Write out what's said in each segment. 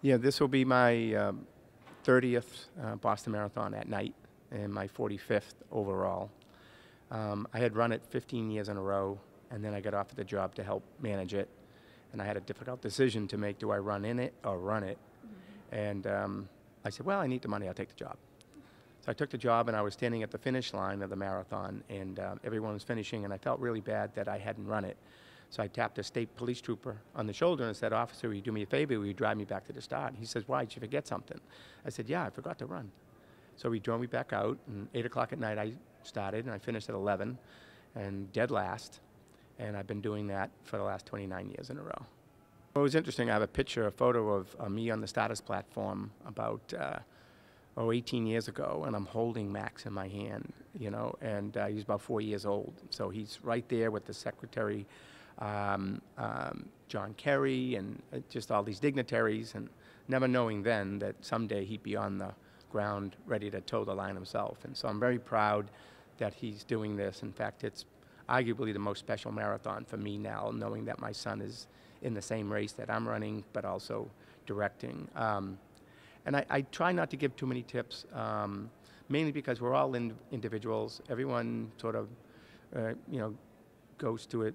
Yeah, this will be my 30th Boston Marathon at night and my 45th overall. I had run it 15 years in a row, and then I got offered the job to help manage it. And I had a difficult decision to make: do I run in it or run it? And I said, well, I need the money, I'll take the job. So I took the job, and I was standing at the finish line of the marathon, and everyone was finishing, and I felt really bad that I hadn't run it. So I tapped a state police trooper on the shoulder and said, officer, will you do me a favor? Will you drive me back to the start? He says, why, did you forget something? I said, yeah, I forgot to run. So he drove me back out, and 8 o'clock at night I started, and I finished at 11, and dead last. And I've been doing that for the last 29 years in a row. It was interesting. I have a photo of me on the starters platform about 18 years ago, and I'm holding Max in my hand, you know, and he's about 4 years old. So he's right there with the secretary, John Kerry, and just all these dignitaries, and never knowing then that someday he'd be on the ground ready to toe the line himself. And so I'm very proud that he's doing this. In fact, it's arguably the most special marathon for me now, knowing that my son is in the same race that I'm running, but also directing. And I try not to give too many tips, mainly because we're all individuals. Everyone sort of, you know, goes to it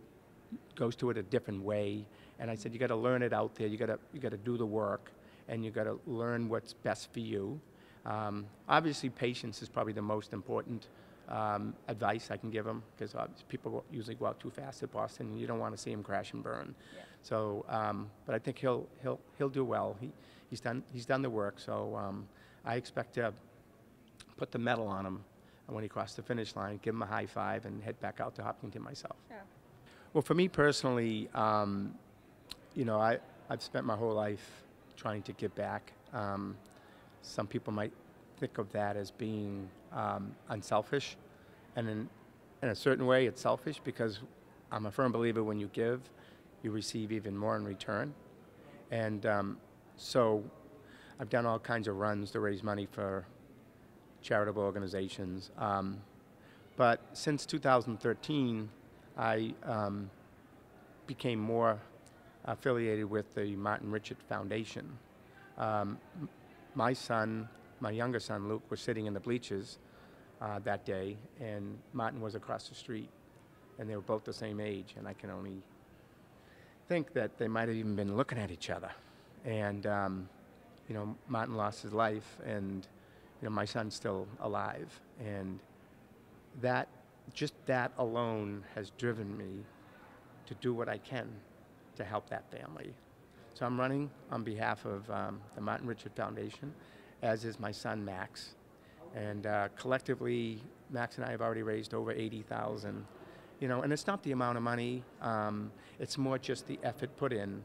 a different way. And I said, you got to learn it out there. You got to do the work, and you got to learn what's best for you. Obviously, patience is probably the most important advice I can give them, because people usually go out too fast at Boston, and you don't want to see him crash and burn. Yeah. So, but I think he'll do well. He's done the work. So I expect to put the medal on him when he crosses the finish line, give him a high five, and head back out to Hopkinton myself. Yeah. Well, for me personally, you know, I've spent my whole life trying to give back. Some people might think of that as being unselfish, and in a certain way it's selfish, because I'm a firm believer when you give, you receive even more in return. And so I've done all kinds of runs to raise money for charitable organizations. But since 2013, I became more affiliated with the Martin Richard Foundation. My younger son, Luke, was sitting in the bleachers that day, and Martin was across the street, and they were both the same age, and I can only think that they might have even been looking at each other. And, you know, Martin lost his life, and, you know, my son's still alive. And just that alone has driven me to do what I can to help that family. So I'm running on behalf of the Martin Richard Foundation, as is my son, Max. And collectively, Max and I have already raised over $80,000. You know, and it's not the amount of money, it's more just the effort put in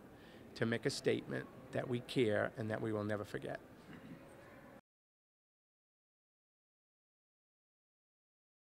to make a statement that we care and that we will never forget.